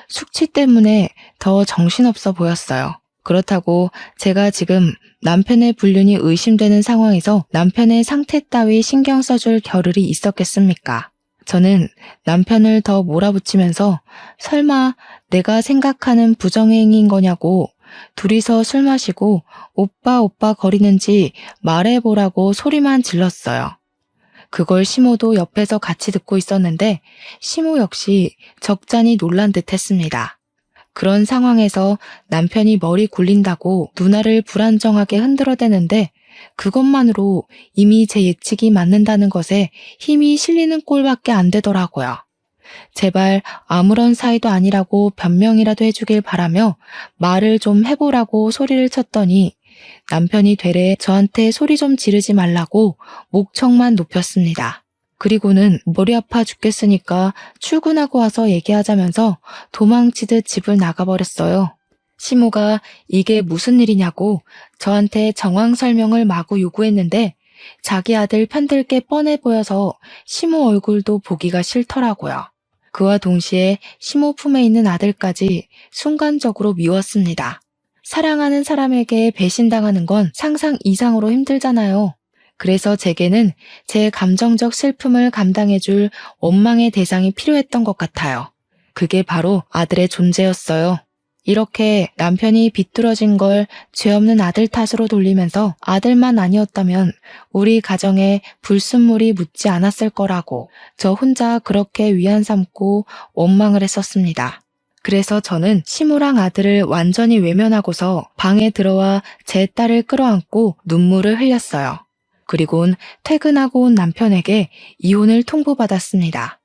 숙취 때문에 더 정신없어 보였어요. 그렇다고 제가 지금 남편의 불륜이 의심되는 상황에서 남편의 상태 따위 신경 써줄 겨를이 있었겠습니까? 저는 남편을 더 몰아붙이면서 설마 내가 생각하는 부정행위인 거냐고 둘이서 술 마시고 오빠 거리는지 말해보라고 소리만 질렀어요. 그걸 시모도 옆에서 같이 듣고 있었는데 시모 역시 적잖이 놀란 듯 했습니다. 그런 상황에서 남편이 머리 굴린다고 누나를 불안정하게 흔들어대는데 그것만으로 이미 제 예측이 맞는다는 것에 힘이 실리는 꼴밖에 안 되더라고요. 제발 아무런 사이도 아니라고 변명이라도 해주길 바라며 말을 좀 해보라고 소리를 쳤더니 남편이 되레 저한테 소리 좀 지르지 말라고 목청만 높였습니다. 그리고는 머리 아파 죽겠으니까 출근하고 와서 얘기하자면서 도망치듯 집을 나가버렸어요. 시모가 이게 무슨 일이냐고 저한테 정황 설명을 마구 요구했는데 자기 아들 편들 게 뻔해 보여서 시모 얼굴도 보기가 싫더라고요. 그와 동시에 시모 품에 있는 아들까지 순간적으로 미웠습니다. 사랑하는 사람에게 배신당하는 건 상상 이상으로 힘들잖아요. 그래서 제게는 제 감정적 슬픔을 감당해줄 원망의 대상이 필요했던 것 같아요. 그게 바로 아들의 존재였어요. 이렇게 남편이 비뚤어진 걸 죄 없는 아들 탓으로 돌리면서 아들만 아니었다면 우리 가정에 불순물이 묻지 않았을 거라고 저 혼자 그렇게 위안 삼고 원망을 했었습니다. 그래서 저는 시모랑 아들을 완전히 외면하고서 방에 들어와 제 딸을 끌어안고 눈물을 흘렸어요. 그리곤 퇴근하고 온 남편에게 이혼을 통보받았습니다.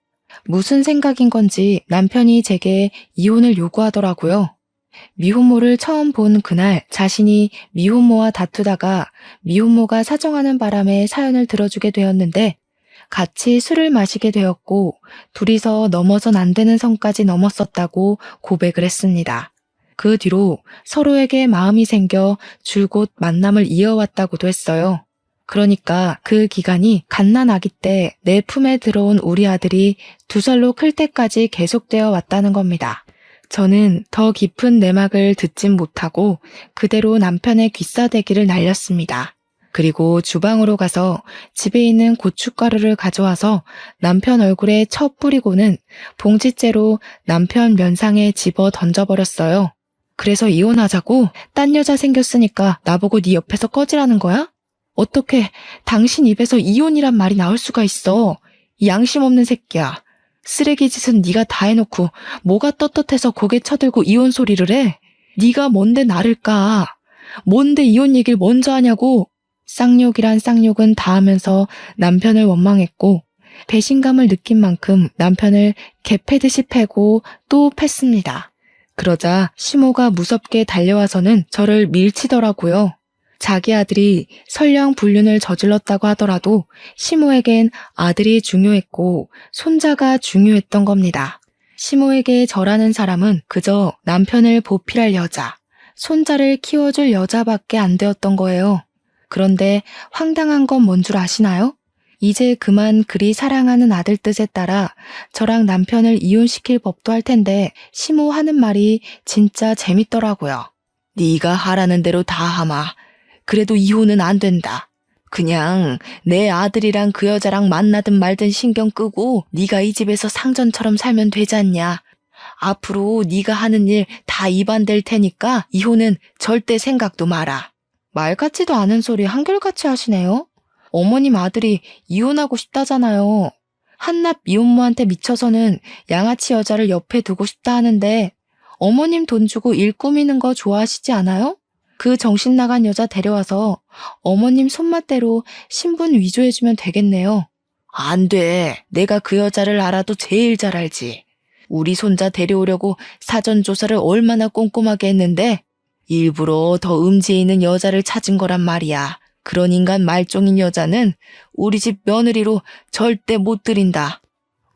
무슨 생각인 건지 남편이 제게 이혼을 요구하더라고요. 미혼모를 처음 본 그날 자신이 미혼모와 다투다가 미혼모가 사정하는 바람에 사연을 들어주게 되었는데 같이 술을 마시게 되었고 둘이서 넘어선 안 되는 선까지 넘었었다고 고백을 했습니다. 그 뒤로 서로에게 마음이 생겨 줄곧 만남을 이어왔다고도 했어요. 그러니까 그 기간이 갓난 아기 때 내 품에 들어온 우리 아들이 2살로 클 때까지 계속되어 왔다는 겁니다. 저는 더 깊은 내막을 듣진 못하고 그대로 남편의 귀싸대기를 날렸습니다. 그리고 주방으로 가서 집에 있는 고춧가루를 가져와서 남편 얼굴에 쳐 뿌리고는 봉지째로 남편 면상에 집어 던져버렸어요. 그래서 이혼하자고? 딴 여자 생겼으니까 나보고 네 옆에서 꺼지라는 거야? 어떻게 당신 입에서 이혼이란 말이 나올 수가 있어? 이 양심 없는 새끼야. 쓰레기 짓은 네가 다 해놓고 뭐가 떳떳해서 고개 쳐들고 이혼 소리를 해? 네가 뭔데 나를 까? 뭔데 이혼 얘기를 먼저 하냐고? 쌍욕이란 쌍욕은 다 하면서 남편을 원망했고 배신감을 느낀 만큼 남편을 개패듯이 패고 또 팼습니다. 그러자 시모가 무섭게 달려와서는 저를 밀치더라고요. 자기 아들이 설령 불륜을 저질렀다고 하더라도 시모에겐 아들이 중요했고 손자가 중요했던 겁니다. 시모에게 저라는 사람은 그저 남편을 보필할 여자, 손자를 키워줄 여자밖에 안 되었던 거예요. 그런데 황당한 건 뭔 줄 아시나요? 이제 그만 그리 사랑하는 아들 뜻에 따라 저랑 남편을 이혼시킬 법도 할 텐데 시모 하는 말이 진짜 재밌더라고요. 네가 하라는 대로 다 하마. 그래도 이혼은 안 된다. 그냥 내 아들이랑 그 여자랑 만나든 말든 신경 끄고 네가 이 집에서 상전처럼 살면 되잖냐. 앞으로 네가 하는 일 다 입안될 테니까 이혼은 절대 생각도 마라. 말 같지도 않은 소리 한결같이 하시네요. 어머님 아들이 이혼하고 싶다잖아요. 한낱 미혼모한테 미쳐서는 양아치 여자를 옆에 두고 싶다 하는데 어머님 돈 주고 일 꾸미는 거 좋아하시지 않아요? 그 정신 나간 여자 데려와서 어머님 손맛대로 신분 위조해주면 되겠네요. 안 돼. 내가 그 여자를 알아도 제일 잘 알지. 우리 손자 데려오려고 사전조사를 얼마나 꼼꼼하게 했는데 일부러 더 음지에 있는 여자를 찾은 거란 말이야. 그런 인간 말종인 여자는 우리 집 며느리로 절대 못 들인다.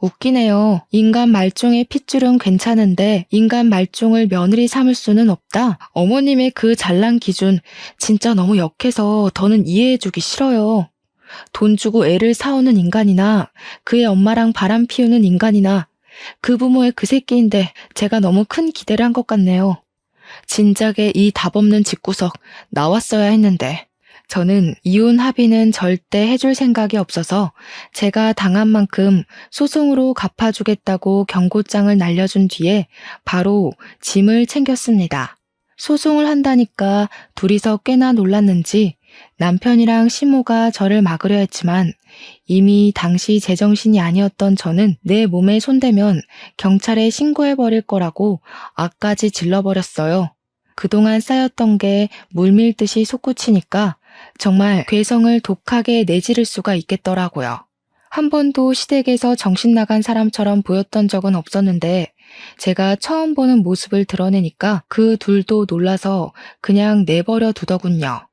웃기네요. 인간 말종의 핏줄은 괜찮은데 인간 말종을 며느리 삼을 수는 없다. 어머님의 그 잘난 기준 진짜 너무 역해서 더는 이해해주기 싫어요. 돈 주고 애를 사오는 인간이나 그의 엄마랑 바람 피우는 인간이나 그 부모의 그 새끼인데 제가 너무 큰 기대를 한 것 같네요. 진작에 이 답없는 집구석 나왔어야 했는데 저는 이혼 합의는 절대 해줄 생각이 없어서 제가 당한 만큼 소송으로 갚아주겠다고 경고장을 날려준 뒤에 바로 짐을 챙겼습니다. 소송을 한다니까 둘이서 꽤나 놀랐는지 남편이랑 시모가 저를 막으려 했지만 이미 당시 제정신이 아니었던 저는 내 몸에 손대면 경찰에 신고해버릴 거라고 악까지 질러버렸어요. 그동안 쌓였던 게 물밀듯이 솟구치니까 정말 괴성을 독하게 내지를 수가 있겠더라고요. 한 번도 시댁에서 정신 나간 사람처럼 보였던 적은 없었는데 제가 처음 보는 모습을 드러내니까 그 둘도 놀라서 그냥 내버려 두더군요.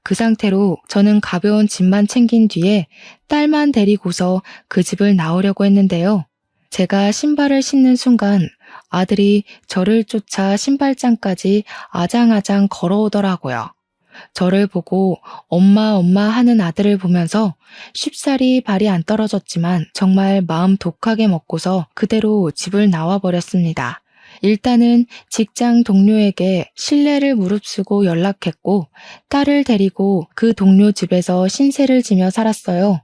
그 상태로 저는 가벼운 짐만 챙긴 뒤에 딸만 데리고서 그 집을 나오려고 했는데요. 제가 신발을 신는 순간 아들이 저를 쫓아 신발장까지 아장아장 걸어오더라고요. 저를 보고 엄마 엄마 하는 아들을 보면서 쉽사리 발이 안 떨어졌지만 정말 마음 독하게 먹고서 그대로 집을 나와버렸습니다. 일단은 직장 동료에게 실례를 무릅쓰고 연락했고 딸을 데리고 그 동료 집에서 신세를 지며 살았어요.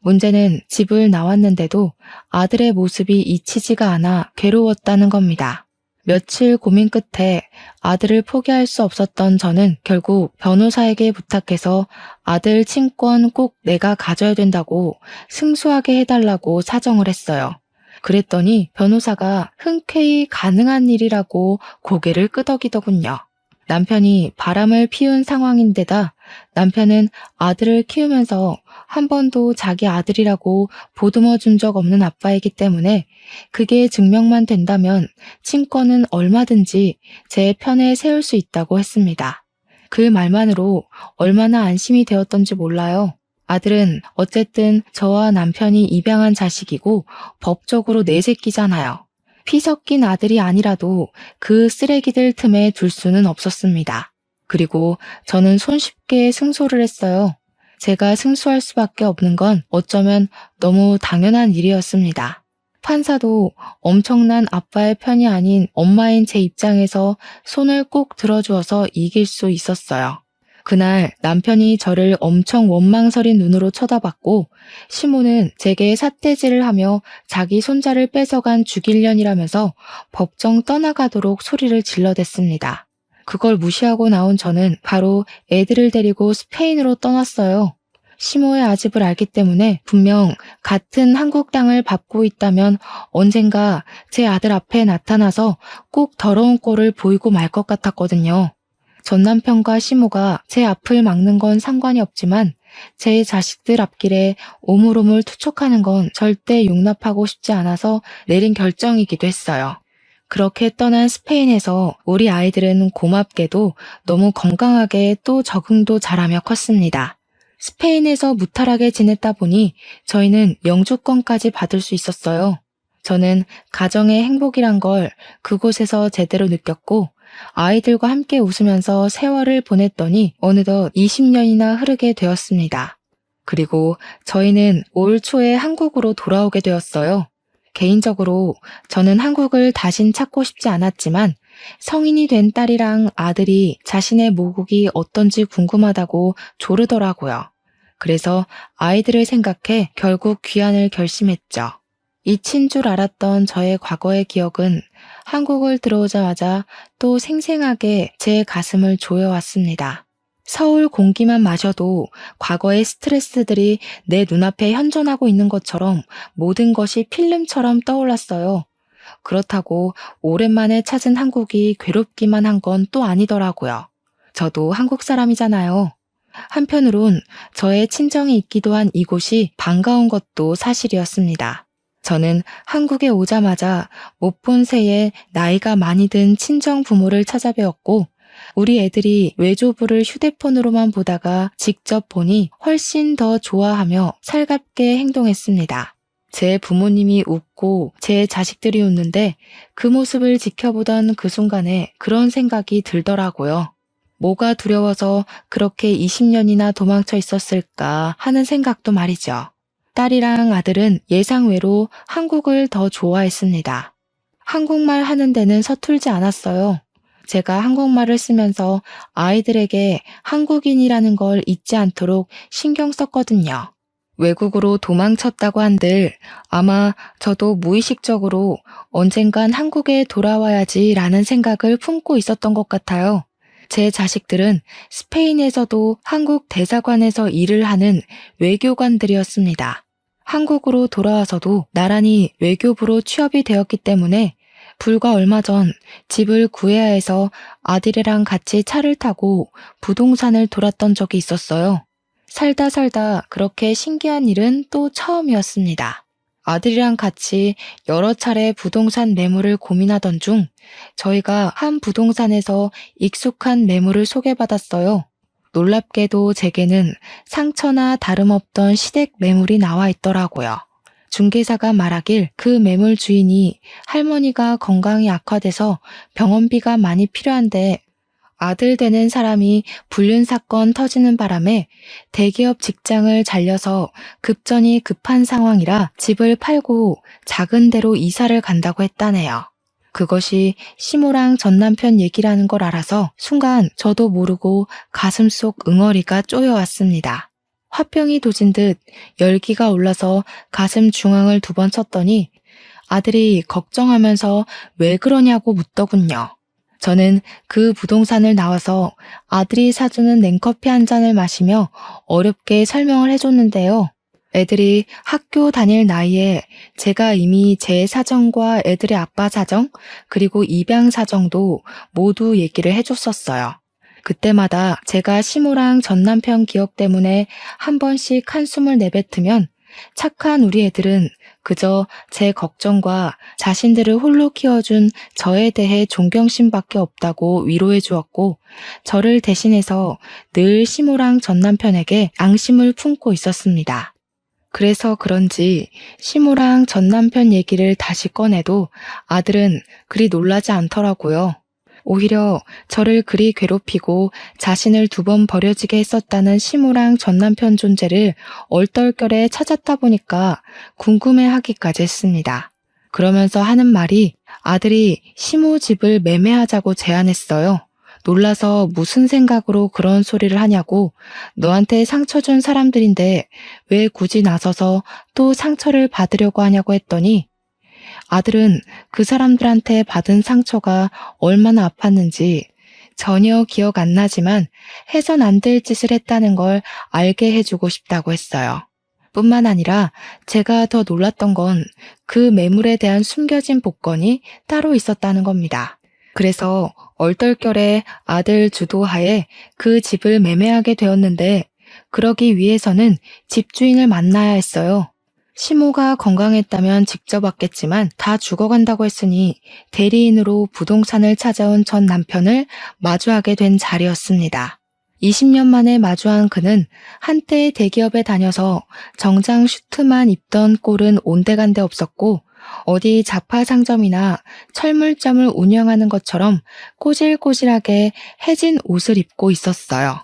문제는 집을 나왔는데도 아들의 모습이 잊히지가 않아 괴로웠다는 겁니다. 며칠 고민 끝에 아들을 포기할 수 없었던 저는 결국 변호사에게 부탁해서 아들 친권 꼭 내가 가져야 된다고 승소하게 해달라고 사정을 했어요. 그랬더니 변호사가 흔쾌히 가능한 일이라고 고개를 끄덕이더군요. 남편이 바람을 피운 상황인데다 남편은 아들을 키우면서 한 번도 자기 아들이라고 보듬어 준 적 없는 아빠이기 때문에 그게 증명만 된다면 친권은 얼마든지 제 편에 세울 수 있다고 했습니다. 그 말만으로 얼마나 안심이 되었던지 몰라요. 아들은 어쨌든 저와 남편이 입양한 자식이고 법적으로 내 새끼잖아요. 피 섞인 아들이 아니라도 그 쓰레기들 틈에 둘 수는 없었습니다. 그리고 저는 손쉽게 승소를 했어요. 제가 승소할 수밖에 없는 건 어쩌면 너무 당연한 일이었습니다. 판사도 엄청난 아빠의 편이 아닌 엄마인 제 입장에서 손을 꼭 들어주어서 이길 수 있었어요. 그날 남편이 저를 엄청 원망스린 눈으로 쳐다봤고 시모는 제게 삿대질을 하며 자기 손자를 뺏어간 죽일년이라면서 법정 떠나가도록 소리를 질러댔습니다. 그걸 무시하고 나온 저는 바로 애들을 데리고 스페인으로 떠났어요. 시모의 아집을 알기 때문에 분명 같은 한국 땅을 밟고 있다면 언젠가 제 아들 앞에 나타나서 꼭 더러운 꼴을 보이고 말 것 같았거든요. 전 남편과 시모가 제 앞을 막는 건 상관이 없지만 제 자식들 앞길에 오물오물 투척하는 건 절대 용납하고 싶지 않아서 내린 결정이기도 했어요. 그렇게 떠난 스페인에서 우리 아이들은 고맙게도 너무 건강하게 또 적응도 잘하며 컸습니다. 스페인에서 무탈하게 지냈다 보니 저희는 영주권까지 받을 수 있었어요. 저는 가정의 행복이란 걸 그곳에서 제대로 느꼈고 아이들과 함께 웃으면서 세월을 보냈더니 어느덧 20년이나 흐르게 되었습니다. 그리고 저희는 올 초에 한국으로 돌아오게 되었어요. 개인적으로 저는 한국을 다신 찾고 싶지 않았지만 성인이 된 딸이랑 아들이 자신의 모국이 어떤지 궁금하다고 조르더라고요. 그래서 아이들을 생각해 결국 귀환을 결심했죠. 잊힌 줄 알았던 저의 과거의 기억은 한국을 들어오자마자 또 생생하게 제 가슴을 조여왔습니다. 서울 공기만 마셔도 과거의 스트레스들이 내 눈앞에 현존하고 있는 것처럼 모든 것이 필름처럼 떠올랐어요. 그렇다고 오랜만에 찾은 한국이 괴롭기만 한 건 또 아니더라고요. 저도 한국 사람이잖아요. 한편으론 저의 친정이 있기도 한 이곳이 반가운 것도 사실이었습니다. 저는 한국에 오자마자 못 본 새에 나이가 많이 든 친정 부모를 찾아뵈었고 우리 애들이 외조부를 휴대폰으로만 보다가 직접 보니 훨씬 더 좋아하며 살갑게 행동했습니다. 제 부모님이 웃고 제 자식들이 웃는데 그 모습을 지켜보던 그 순간에 그런 생각이 들더라고요. 뭐가 두려워서 그렇게 20년이나 도망쳐 있었을까 하는 생각도 말이죠. 딸이랑 아들은 예상외로 한국을 더 좋아했습니다. 한국말 하는 데는 서툴지 않았어요. 제가 한국말을 쓰면서 아이들에게 한국인이라는 걸 잊지 않도록 신경 썼거든요. 외국으로 도망쳤다고 한들 아마 저도 무의식적으로 언젠간 한국에 돌아와야지라는 생각을 품고 있었던 것 같아요. 제 자식들은 스페인에서도 한국 대사관에서 일을 하는 외교관들이었습니다. 한국으로 돌아와서도 나란히 외교부로 취업이 되었기 때문에 불과 얼마 전 집을 구해야 해서 아들이랑 같이 차를 타고 부동산을 돌았던 적이 있었어요. 살다 그렇게 신기한 일은 또 처음이었습니다. 아들이랑 같이 여러 차례 부동산 매물을 고민하던 중 저희가 한 부동산에서 익숙한 매물을 소개받았어요. 놀랍게도 제게는 상처나 다름없던 시댁 매물이 나와 있더라고요. 중개사가 말하길 그 매물 주인이 할머니가 건강이 악화돼서 병원비가 많이 필요한데 아들 되는 사람이 불륜 사건 터지는 바람에 대기업 직장을 잘려서 급전이 급한 상황이라 집을 팔고 작은 데로 이사를 간다고 했다네요. 그것이 시모랑 전 남편 얘기라는 걸 알아서 순간 저도 모르고 가슴속 응어리가 쪼여왔습니다. 화병이 도진 듯 열기가 올라서 가슴 중앙을 2번 쳤더니 아들이 걱정하면서 왜 그러냐고 묻더군요. 저는 그 부동산을 나와서 아들이 사주는 냉커피 한 잔을 마시며 어렵게 설명을 해줬는데요. 애들이 학교 다닐 나이에 제가 이미 제 사정과 애들의 아빠 사정, 그리고 입양 사정도 모두 얘기를 해줬었어요. 그때마다 제가 시모랑 전 남편 기억 때문에 한 번씩 한숨을 내뱉으면 착한 우리 애들은 그저 제 걱정과 자신들을 홀로 키워준 저에 대해 존경심밖에 없다고 위로해 주었고 저를 대신해서 늘 시모랑 전 남편에게 앙심을 품고 있었습니다. 그래서 그런지 시모랑 전 남편 얘기를 다시 꺼내도 아들은 그리 놀라지 않더라고요. 오히려 저를 그리 괴롭히고 자신을 2번 버려지게 했었다는 시모랑 전 남편 존재를 얼떨결에 찾았다 보니까 궁금해하기까지 했습니다. 그러면서 하는 말이 아들이 시모 집을 매매하자고 제안했어요. 놀라서 무슨 생각으로 그런 소리를 하냐고 너한테 상처 준 사람들인데 왜 굳이 나서서 또 상처를 받으려고 하냐고 했더니 아들은 그 사람들한테 받은 상처가 얼마나 아팠는지 전혀 기억 안 나지만 해선 안 될 짓을 했다는 걸 알게 해주고 싶다고 했어요. 뿐만 아니라 제가 더 놀랐던 건 그 매물에 대한 숨겨진 복권이 따로 있었다는 겁니다. 그래서 얼떨결에 아들 주도하에 그 집을 매매하게 되었는데 그러기 위해서는 집주인을 만나야 했어요. 시모가 건강했다면 직접 왔겠지만 다 죽어간다고 했으니 대리인으로 부동산을 찾아온 전 남편을 마주하게 된 자리였습니다. 20년 만에 마주한 그는 한때 대기업에 다녀서 정장 슈트만 입던 꼴은 온데간데 없었고 어디 자파 상점이나 철물점을 운영하는 것처럼 꼬질꼬질하게 해진 옷을 입고 있었어요.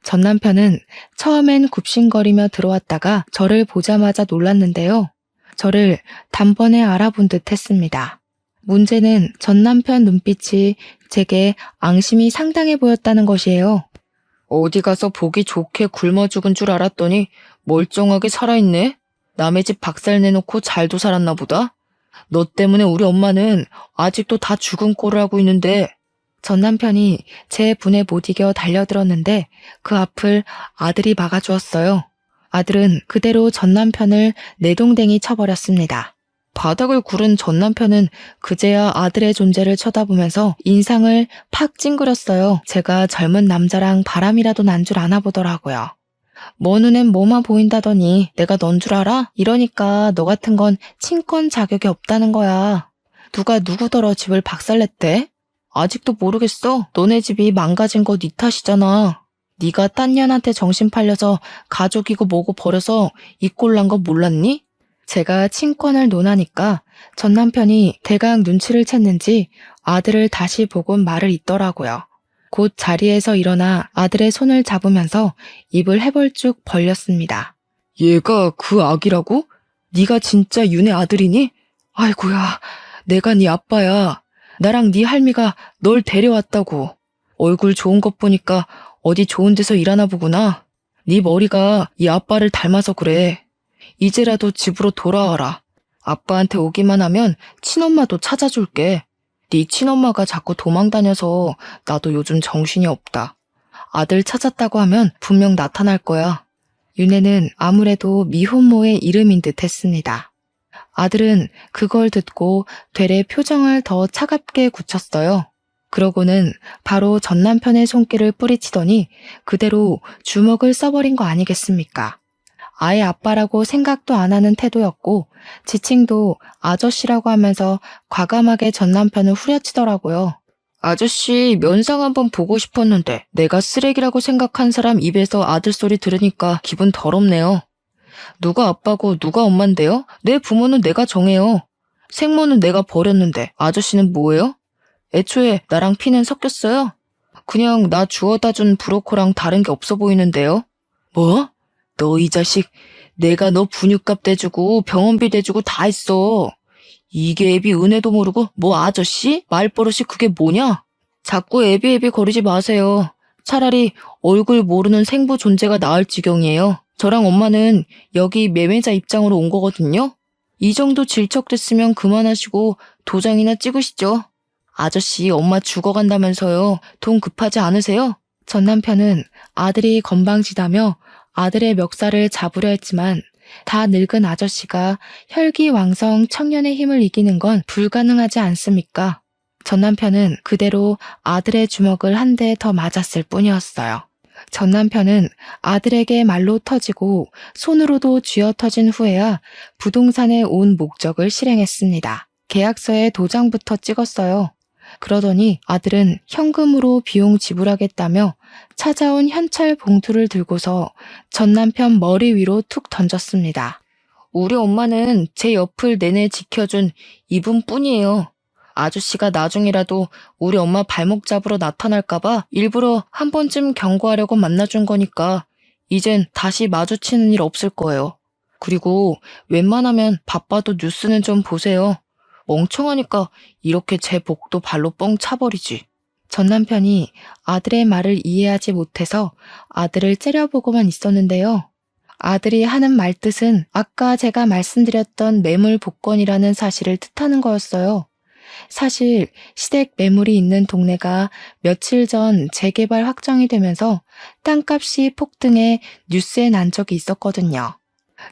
전 남편은 처음엔 굽신거리며 들어왔다가 저를 보자마자 놀랐는데요. 저를 단번에 알아본 듯 했습니다. 문제는 전 남편 눈빛이 제게 앙심이 상당해 보였다는 것이에요. 어디 가서 보기 좋게 굶어 죽은 줄 알았더니 멀쩡하게 살아있네? 남의 집 박살 내놓고 잘도 살았나 보다? 너 때문에 우리 엄마는 아직도 다 죽은 꼴을 하고 있는데. 전 남편이 제 분에 못 이겨 달려들었는데 그 앞을 아들이 막아주었어요. 아들은 그대로 전 남편을 내동댕이 쳐버렸습니다. 바닥을 구른 전 남편은 그제야 아들의 존재를 쳐다보면서 인상을 팍 찡그렸어요. 제가 젊은 남자랑 바람이라도 난 줄 아나 보더라고요. 뭐 눈엔 뭐만 보인다더니 내가 넌 줄 알아? 이러니까 너 같은 건 친권 자격이 없다는 거야. 누가 누구더러 집을 박살냈대? 아직도 모르겠어? 너네 집이 망가진 거 네 탓이잖아. 네가 딴 년한테 정신 팔려서 가족이고 뭐고 버려서 이 꼴 난 거 몰랐니? 제가 친권을 논하니까 전 남편이 대강 눈치를 챘는지 아들을 다시 보곤 말을 잇더라고요. 곧 자리에서 일어나 아들의 손을 잡으면서 입을 해벌쭉 벌렸습니다. 얘가 그 아기라고? 네가 진짜 윤의 아들이니? 아이고야, 내가 네 아빠야. 나랑 네 할미가 널 데려왔다고. 얼굴 좋은 것 보니까 어디 좋은 데서 일하나 보구나. 네 머리가 이 아빠를 닮아서 그래. 이제라도 집으로 돌아와라. 아빠한테 오기만 하면 친엄마도 찾아줄게. 네 친엄마가 자꾸 도망다녀서 나도 요즘 정신이 없다. 아들 찾았다고 하면 분명 나타날 거야. 윤혜는 아무래도 미혼모의 이름인 듯 했습니다. 아들은 그걸 듣고 되레 표정을 더 차갑게 굳혔어요. 그러고는 바로 전 남편의 손길을 뿌리치더니 그대로 주먹을 써버린 거 아니겠습니까? 아예 아빠라고 생각도 안 하는 태도였고 지칭도 아저씨라고 하면서 과감하게 전 남편을 후려치더라고요. 아저씨 면상 한번 보고 싶었는데 내가 쓰레기라고 생각한 사람 입에서 아들 소리 들으니까 기분 더럽네요. 누가 아빠고 누가 엄만데요? 내 부모는 내가 정해요. 생모는 내가 버렸는데 아저씨는 뭐예요? 애초에 나랑 피는 섞였어요? 그냥 나 주워다 준 브로커랑 다른 게 없어 보이는데요? 뭐? 너 이 자식, 내가 너 분유값 대주고 병원비 대주고 다 했어. 이게 애비 은혜도 모르고 뭐 아저씨? 말버릇이 그게 뭐냐? 자꾸 애비 거리지 마세요. 차라리 얼굴 모르는 생부 존재가 나을 지경이에요. 저랑 엄마는 여기 매매자 입장으로 온 거거든요. 이 정도 질척됐으면 그만하시고 도장이나 찍으시죠. 아저씨 엄마 죽어간다면서요. 돈 급하지 않으세요? 전 남편은 아들이 건방지다며 아들의 멱살을 잡으려 했지만 다 늙은 아저씨가 혈기왕성 청년의 힘을 이기는 건 불가능하지 않습니까? 전 남편은 그대로 아들의 주먹을 한 대 더 맞았을 뿐이었어요. 전 남편은 아들에게 말로 터지고 손으로도 쥐어 터진 후에야 부동산에 온 목적을 실행했습니다. 계약서에 도장부터 찍었어요. 그러더니 아들은 현금으로 비용 지불하겠다며 찾아온 현찰 봉투를 들고서 전 남편 머리 위로 툭 던졌습니다. 우리 엄마는 제 옆을 내내 지켜준 이분뿐이에요. 아저씨가 나중이라도 우리 엄마 발목 잡으러 나타날까봐 일부러 한 번쯤 경고하려고 만나준 거니까 이젠 다시 마주치는 일 없을 거예요. 그리고 웬만하면 바빠도 뉴스는 좀 보세요. 멍청하니까 이렇게 제 복도 발로 뻥 차버리지. 전 남편이 아들의 말을 이해하지 못해서 아들을 째려보고만 있었는데요. 아들이 하는 말뜻은 아까 제가 말씀드렸던 매물 복권이라는 사실을 뜻하는 거였어요. 사실 시댁 매물이 있는 동네가 며칠 전 재개발 확정이 되면서 땅값이 폭등해 뉴스에 난 적이 있었거든요.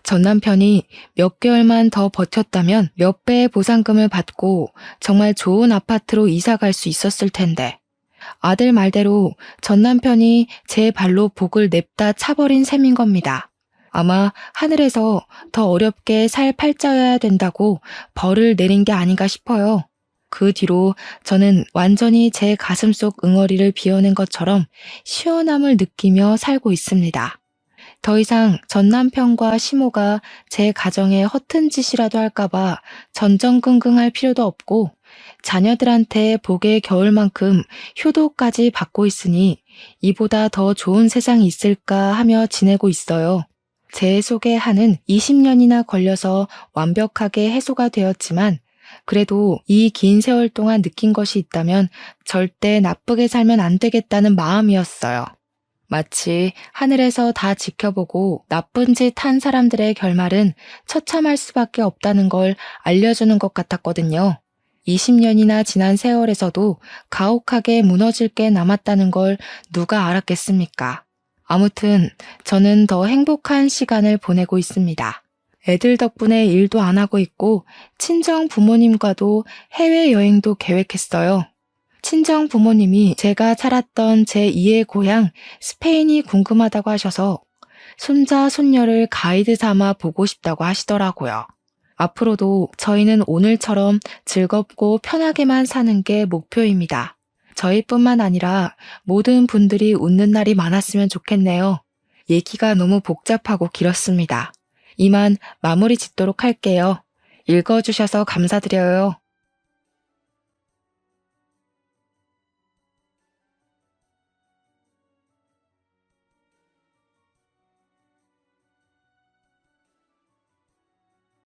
전 남편이 몇 개월만 더 버텼다면 몇 배의 보상금을 받고 정말 좋은 아파트로 이사 갈 수 있었을 텐데 아들 말대로 전 남편이 제 발로 복을 냅다 차버린 셈인 겁니다. 아마 하늘에서 더 어렵게 살 팔자여야 된다고 벌을 내린 게 아닌가 싶어요. 그 뒤로 저는 완전히 제 가슴속 응어리를 비워낸 것처럼 시원함을 느끼며 살고 있습니다. 더 이상 전 남편과 시모가 제 가정에 허튼 짓이라도 할까봐 전전긍긍할 필요도 없고 자녀들한테 복에 겨울 만큼 효도까지 받고 있으니 이보다 더 좋은 세상이 있을까 하며 지내고 있어요. 제 속의 한은 20년이나 걸려서 완벽하게 해소가 되었지만 그래도 이 긴 세월 동안 느낀 것이 있다면 절대 나쁘게 살면 안 되겠다는 마음이었어요. 마치 하늘에서 다 지켜보고 나쁜 짓 한 사람들의 결말은 처참할 수밖에 없다는 걸 알려주는 것 같았거든요. 20년이나 지난 세월에서도 가혹하게 무너질 게 남았다는 걸 누가 알았겠습니까? 아무튼 저는 더 행복한 시간을 보내고 있습니다. 애들 덕분에 일도 안 하고 있고 친정 부모님과도 해외여행도 계획했어요. 친정 부모님이 제가 살았던 제2의 고향 스페인이 궁금하다고 하셔서 손자, 손녀를 가이드 삼아 보고 싶다고 하시더라고요. 앞으로도 저희는 오늘처럼 즐겁고 편하게만 사는 게 목표입니다. 저희뿐만 아니라 모든 분들이 웃는 날이 많았으면 좋겠네요. 얘기가 너무 복잡하고 길었습니다. 이만 마무리 짓도록 할게요. 읽어주셔서 감사드려요.